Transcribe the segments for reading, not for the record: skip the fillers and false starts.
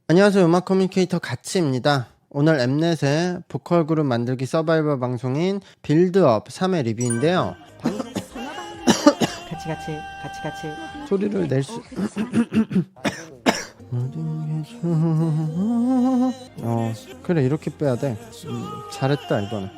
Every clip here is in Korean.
안녕하세요. 음악 커뮤니케이터 가치입니다. 오늘 엠넷의 보컬 그룹 만들기 서바이벌 방송인 빌드업 3회 리뷰인데요. 같이 소리를 낼 수... 그래 이렇게 빼야 돼. 잘했다 이거는.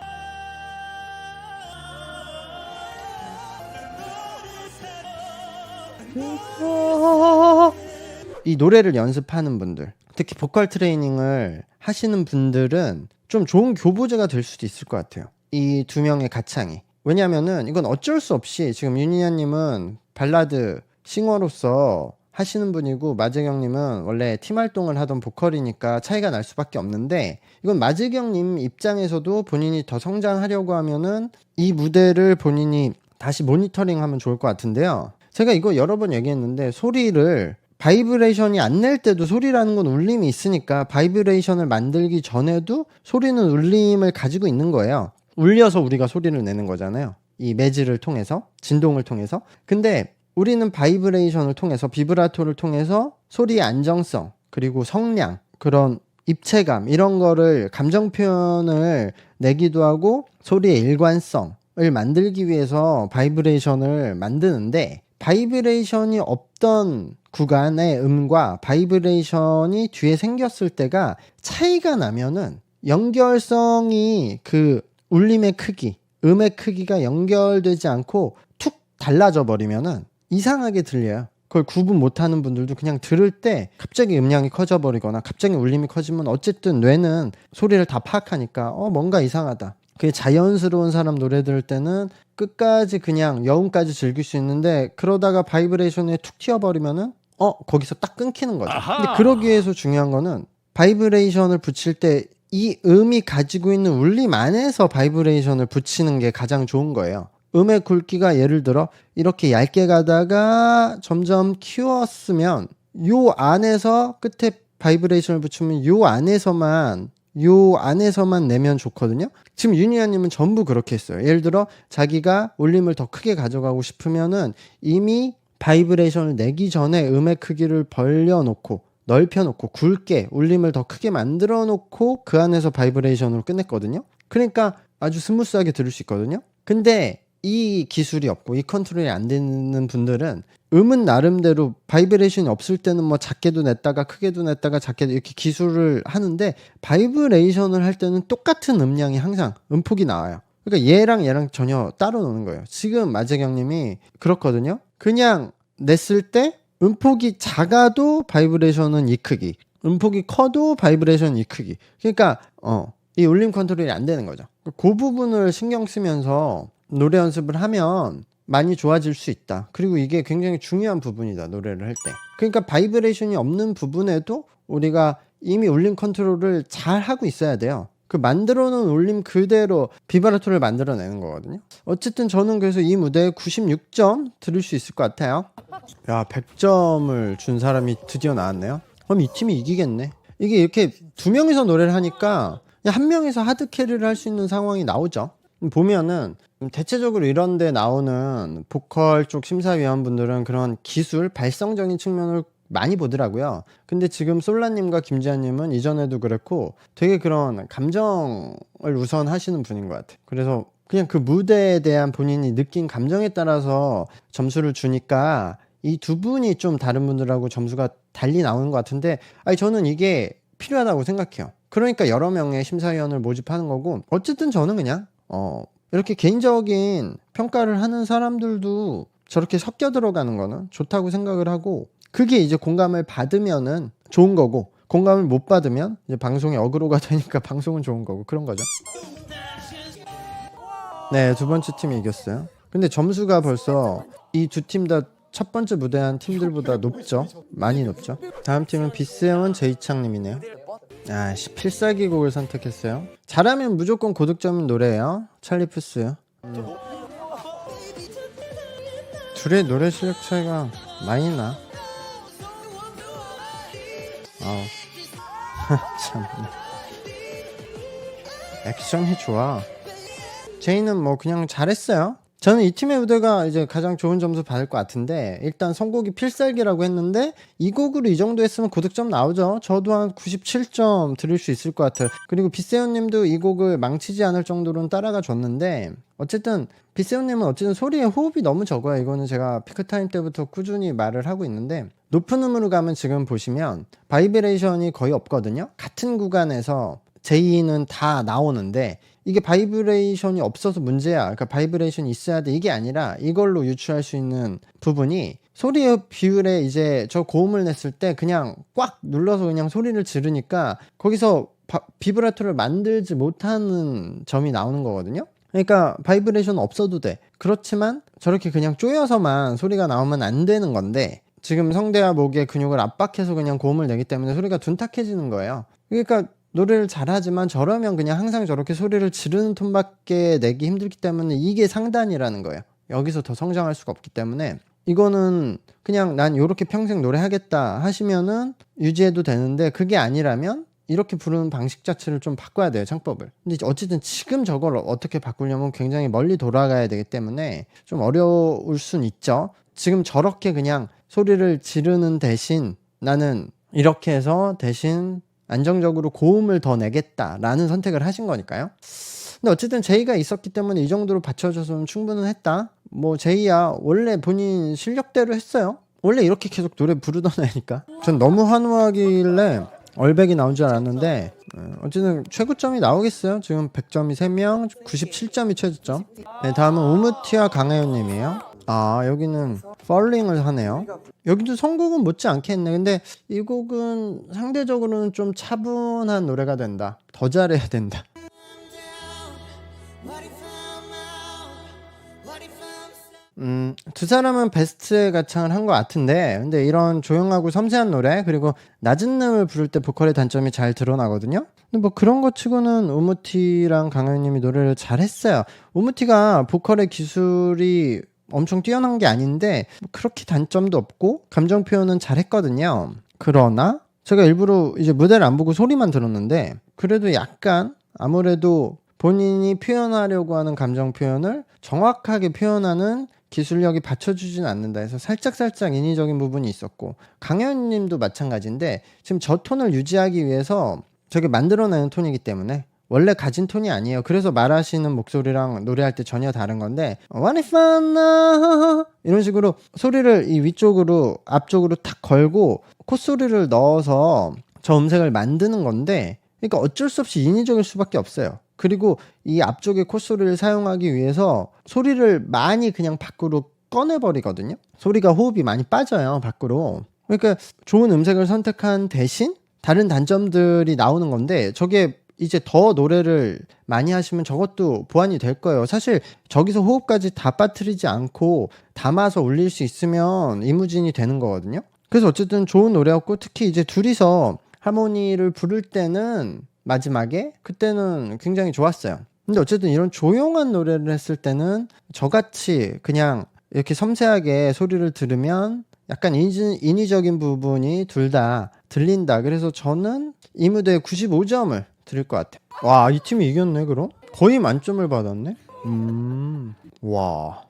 이 노래를 연습하는 분들, 특히 보컬 트레이닝을 하시는 분들은 좀 좋은 교보제가 될 수도 있을 것 같아요. 이 두 명의 가창이. 왜냐면은 이건 어쩔 수 없이 지금 윤희아님은 발라드 싱어로서 하시는 분이고 마재경님은 원래 팀 활동을 하던 보컬이니까 차이가 날 수밖에 없는데, 이건 마재경님 입장에서도 본인이 더 성장하려고 하면은 이 무대를 본인이 다시 모니터링하면 좋을 것 같은데요. 제가 이거 여러 번 얘기했는데, 소리를 바이브레이션이 안 낼 때도 소리라는 건 울림이 있으니까 바이브레이션을 만들기 전에도 소리는 울림을 가지고 있는 거예요. 울려서 우리가 소리를 내는 거잖아요. 이 매질을 통해서, 진동을 통해서. 근데 우리는 바이브레이션을 통해서, 비브라토를 통해서 소리의 안정성, 그리고 성량, 그런 입체감, 이런 거를, 감정 표현을 내기도 하고 소리의 일관성을 만들기 위해서 바이브레이션을 만드는데, 바이브레이션이 없던 구간의 음과 바이브레이션이 뒤에 생겼을 때가 차이가 나면은, 연결성이, 그 울림의 크기, 음의 크기가 연결되지 않고 툭 달라져 버리면은 이상하게 들려요. 그걸 구분 못하는 분들도 그냥 들을 때 갑자기 음량이 커져 버리거나 갑자기 울림이 커지면 어쨌든 뇌는 소리를 다 파악하니까 뭔가 이상하다. 그게 자연스러운 사람 노래 들을 때는 끝까지 그냥 여음까지 즐길 수 있는데, 그러다가 바이브레이션에 툭 튀어버리면은 거기서 딱 끊기는 거죠. 근데 그러기 위해서 중요한 거는, 바이브레이션을 붙일 때 이 음이 가지고 있는 울림 안에서 바이브레이션을 붙이는 게 가장 좋은 거예요. 음의 굵기가 예를 들어 이렇게 얇게 가다가 점점 키웠으면 요 안에서 끝에 바이브레이션을 붙이면 요 안에서만 내면 좋거든요. 지금 윤희아님은 전부 그렇게 했어요. 예를 들어 자기가 울림을 더 크게 가져가고 싶으면은 이미 바이브레이션을 내기 전에 음의 크기를 벌려놓고 넓혀놓고 굵게 울림을 더 크게 만들어놓고 그 안에서 바이브레이션으로 끝냈거든요. 그러니까 아주 스무스하게 들을 수 있거든요. 근데 이 기술이 없고 이 컨트롤이 안 되는 분들은 음은 나름대로 바이브레이션이 없을 때는 뭐 작게도 냈다가 크게도 냈다가 작게도 이렇게 기술을 하는데, 바이브레이션을 할 때는 똑같은 음량이 항상 음폭이 나와요. 그러니까 얘랑 전혀 따로 노는 거예요. 지금 마재경님이 그렇거든요. 그냥 냈을 때 음폭이 작아도 바이브레이션은 이 크기, 음폭이 커도 바이브레이션은 이 크기. 그러니까 이 울림 컨트롤이 안 되는 거죠. 그 부분을 신경 쓰면서 노래 연습을 하면 많이 좋아질 수 있다. 그리고 이게 굉장히 중요한 부분이다, 노래를 할 때. 그러니까 바이브레이션이 없는 부분에도 우리가 이미 울림 컨트롤을 잘 하고 있어야 돼요. 그 만들어 놓은 울림 그대로 비브라토를 만들어내는 거거든요. 어쨌든 저는 그래서 이 무대에 96점 들을 수 있을 것 같아요. 야, 100점을 준 사람이 드디어 나왔네요. 그럼 이 팀이 이기겠네. 이게 이렇게 두 명이서 노래를 하니까 그냥 한 명이서 하드캐리를 할 수 있는 상황이 나오죠. 보면은 대체적으로 이런 데 나오는 보컬 쪽 심사위원분들은 그런 기술, 발성적인 측면을 많이 보더라고요. 근데 지금 솔라님과 김지아님은 이전에도 그랬고 되게 그런 감정을 우선 하시는 분인 것 같아요. 그래서 그냥 그 무대에 대한 본인이 느낀 감정에 따라서 점수를 주니까 이 두 분이 좀 다른 분들하고 점수가 달리 나오는 것 같은데, 아니 저는 이게 필요하다고 생각해요. 그러니까 여러 명의 심사위원을 모집하는 거고, 어쨌든 저는 그냥 이렇게 개인적인 평가를 하는 사람들도 저렇게 섞여 들어가는 거는 좋다고 생각을 하고, 그게 이제 공감을 받으면은 좋은 거고, 공감을 못 받으면 이제 방송에 어그로가 되니까 방송은 좋은 거고, 그런 거죠. 네, 두 번째 팀이 이겼어요. 근데 점수가 벌써 이 두 팀 다 첫 번째 무대한 팀들보다 높죠. 많이 높죠. 다음 팀은 비스영은 제이창님이네요. 필살기 곡을 선택했어요. 잘하면 무조건 고득점인 노래예요. 찰리 푸스. 둘의 노래 실력 차이가 많이 나. 참. 액션이 좋아. 제이는 뭐 그냥 잘했어요. 저는 이 팀의 무대가 이제 가장 좋은 점수 받을 것 같은데, 일단 선곡이 필살기라고 했는데 이 곡으로 이 정도 했으면 고득점 나오죠. 저도 한 97점 드릴 수 있을 것 같아요. 그리고 비세훈님도 이 곡을 망치지 않을 정도로는 따라가 줬는데, 어쨌든 비세훈님은 어쨌든 소리에 호흡이 너무 적어요. 이거는 제가 피크타임 때부터 꾸준히 말을 하고 있는데, 높은 음으로 가면 지금 보시면 바이브레이션이 거의 없거든요. 같은 구간에서 J는 다 나오는데 이게 바이브레이션이 없어서 문제야. 그러니까 바이브레이션이 있어야 돼. 이게 아니라 이걸로 유추할 수 있는 부분이 소리의 비율에 이제 저 고음을 냈을 때 그냥 꽉 눌러서 그냥 소리를 지르니까 거기서 비브라토를 만들지 못하는 점이 나오는 거거든요. 그러니까 바이브레이션 없어도 돼. 그렇지만 저렇게 그냥 쪼여서만 소리가 나오면 안 되는 건데, 지금 성대와 목의 근육을 압박해서 그냥 고음을 내기 때문에 소리가 둔탁해지는 거예요. 그러니까 노래를 잘하지만 저러면 그냥 항상 저렇게 소리를 지르는 톤밖에 내기 힘들기 때문에 이게 상단이라는 거예요. 여기서 더 성장할 수가 없기 때문에 이거는 그냥 난 요렇게 평생 노래하겠다 하시면은 유지해도 되는데, 그게 아니라면 이렇게 부르는 방식 자체를 좀 바꿔야 돼요, 창법을. 근데 어쨌든 지금 저걸 어떻게 바꾸려면 굉장히 멀리 돌아가야 되기 때문에 좀 어려울 순 있죠. 지금 저렇게 그냥 소리를 지르는 대신 나는 이렇게 해서 대신 안정적으로 고음을 더 내겠다라는 선택을 하신 거니까요. 근데 어쨌든 제이가 있었기 때문에 이 정도로 받쳐줘서는 충분은 했다. 뭐 제이야 원래 본인 실력대로 했어요. 원래 이렇게 계속 노래 부르던 애니까. 전 너무 환호하길래 얼백이 나온 줄 알았는데 어쨌든 최고점이 나오겠어요. 지금 100점이 3명, 97점이 최저점. 네, 다음은 우무티와 강하연님이에요. 아, 여기는 펄링을 하네요. 여기도 선곡은 못지않게 했네. 근데 이 곡은 상대적으로는 좀 차분한 노래가 된다. 더 잘해야 된다. 두 사람은 베스트의 가창을 한 것 같은데, 근데 이런 조용하고 섬세한 노래, 그리고 낮은 음을 부를 때 보컬의 단점이 잘 드러나거든요. 근데 뭐 그런 것 치고는 우무티랑 강현님이 노래를 잘했어요. 우무티가 보컬의 기술이 엄청 뛰어난 게 아닌데 그렇게 단점도 없고 감정 표현은 잘했거든요. 그러나 제가 일부러 이제 무대를 안 보고 소리만 들었는데, 그래도 약간 아무래도 본인이 표현하려고 하는 감정 표현을 정확하게 표현하는 기술력이 받쳐주진 않는다 해서 살짝 인위적인 부분이 있었고, 강현님도 마찬가지인데 지금 저 톤을 유지하기 위해서 저게 만들어내는 톤이기 때문에 원래 가진 톤이 아니에요. 그래서 말하시는 목소리랑 노래할 때 전혀 다른 건데, What if I know 이런 식으로 소리를 이 위쪽으로 앞쪽으로 탁 걸고 콧소리를 넣어서 저 음색을 만드는 건데, 그러니까 어쩔 수 없이 인위적일 수밖에 없어요. 그리고 이 앞쪽의 콧소리를 사용하기 위해서 소리를 많이 그냥 밖으로 꺼내버리거든요. 소리가 호흡이 많이 빠져요, 밖으로. 그러니까 좋은 음색을 선택한 대신 다른 단점들이 나오는 건데, 저게 이제 더 노래를 많이 하시면 저것도 보완이 될 거예요. 사실 저기서 호흡까지 다 빠뜨리지 않고 담아서 올릴 수 있으면 이무진이 되는 거거든요. 그래서 어쨌든 좋은 노래였고, 특히 이제 둘이서 하모니를 부를 때는 마지막에 그때는 굉장히 좋았어요. 근데 어쨌든 이런 조용한 노래를 했을 때는 저같이 그냥 이렇게 섬세하게 소리를 들으면 약간 인위적인 부분이 둘 다 들린다. 그래서 저는 이 무대에 95점을 드릴 것 같아요. 와, 이 팀이 이겼네. 그럼 거의 만점을 받았네. 와,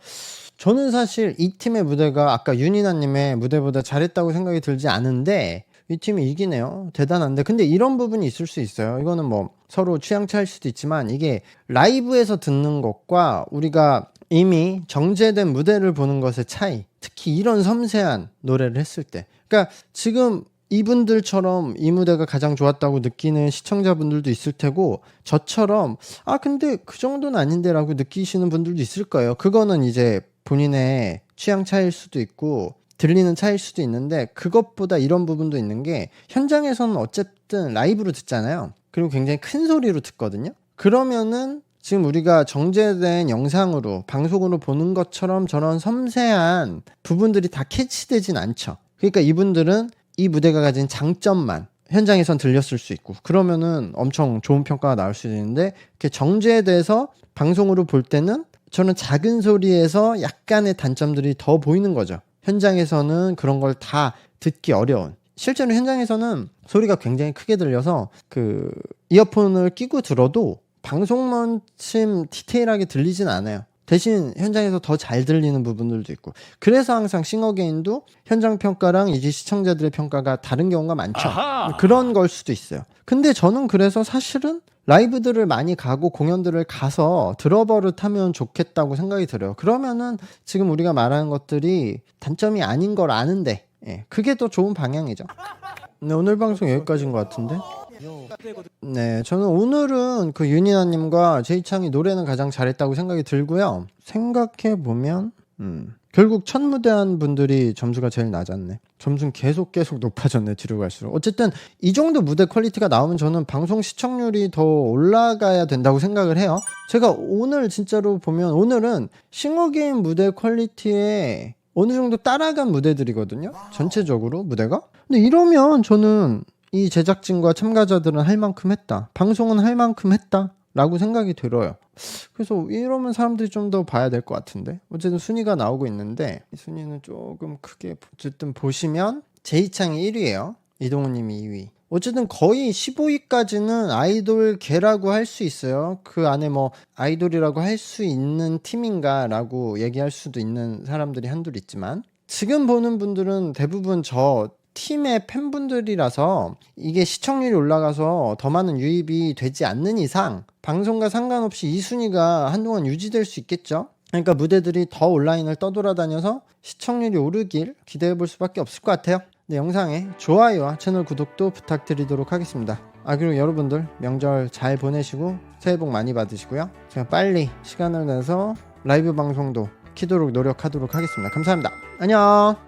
저는 사실 이 팀의 무대가 아까 윤이나님의 무대보다 잘했다고 생각이 들지 않은데 이 팀이 이기네요. 대단한데, 근데 이런 부분이 있을 수 있어요. 이거는 뭐 서로 취향 차일 수도 있지만, 이게 라이브에서 듣는 것과 우리가 이미 정제된 무대를 보는 것의 차이, 특히 이런 섬세한 노래를 했을 때, 그러니까 지금 이분들처럼 이 무대가 가장 좋았다고 느끼는 시청자분들도 있을 테고, 저처럼 아 근데 그 정도는 아닌데 라고 느끼시는 분들도 있을 거예요. 그거는 이제 본인의 취향 차일 수도 있고 들리는 차일 수도 있는데, 그것보다 이런 부분도 있는 게, 현장에서는 어쨌든 라이브로 듣잖아요. 그리고 굉장히 큰 소리로 듣거든요. 그러면은 지금 우리가 정제된 영상으로 방송으로 보는 것처럼 저런 섬세한 부분들이 다 캐치되진 않죠. 그러니까 이분들은 이 무대가 가진 장점만 현장에선 들렸을 수 있고, 그러면은 엄청 좋은 평가가 나올 수 있는데, 이렇게 정제돼서 방송으로 볼 때는 저는 작은 소리에서 약간의 단점들이 더 보이는 거죠. 현장에서는 그런 걸 다 듣기 어려운, 실제로 현장에서는 소리가 굉장히 크게 들려서 이어폰을 끼고 들어도 방송만큼 디테일하게 들리진 않아요. 대신 현장에서 더 잘 들리는 부분들도 있고, 그래서 항상 싱어게인도 현장 평가랑 이제 시청자들의 평가가 다른 경우가 많죠. 아하. 그런 걸 수도 있어요. 근데 저는 그래서 사실은 라이브들을 많이 가고 공연들을 가서 들어버릇하면 좋겠다고 생각이 들어요. 그러면은 지금 우리가 말하는 것들이 단점이 아닌 걸 아는데, 그게 더 좋은 방향이죠. 네, 오늘 방송 여기까지인 것 같은데. 네, 저는 오늘은 그 윤이나님과 제이창이 노래는 가장 잘했다고 생각이 들고요. 생각해보면 결국 첫 무대한 분들이 점수가 제일 낮았네. 점수는 계속 높아졌네, 뒤로 갈수록. 어쨌든 이 정도 무대 퀄리티가 나오면 저는 방송 시청률이 더 올라가야 된다고 생각을 해요. 제가 오늘 진짜로 보면 오늘은 싱어게인 무대 퀄리티에 어느 정도 따라간 무대들이거든요, 전체적으로 무대가. 근데 이러면 저는 이 제작진과 참가자들은 할 만큼 했다, 방송은 할 만큼 했다 라고 생각이 들어요. 그래서 이러면 사람들이 좀 더 봐야 될 것 같은데. 어쨌든 순위가 나오고 있는데 이 순위는 조금 크게, 어쨌든 보시면 제이창이 1위예요 이동훈님이 2위. 어쨌든 거의 15위까지는 아이돌계라고 할 수 있어요. 그 안에 뭐 아이돌이라고 할 수 있는 팀인가 라고 얘기할 수도 있는 사람들이 한둘 있지만, 지금 보는 분들은 대부분 저 팀의 팬분들이라서 이게 시청률이 올라가서 더 많은 유입이 되지 않는 이상 방송과 상관없이 이 순위가 한동안 유지될 수 있겠죠. 그러니까 무대들이 더 온라인을 떠돌아다녀서 시청률이 오르길 기대해 볼 수밖에 없을 것 같아요. 네, 영상에 좋아요와 채널 구독도 부탁드리도록 하겠습니다. 그리고 여러분들 명절 잘 보내시고 새해 복 많이 받으시고요. 제가 빨리 시간을 내서 라이브 방송도 키도록 노력하도록 하겠습니다. 감사합니다. 안녕.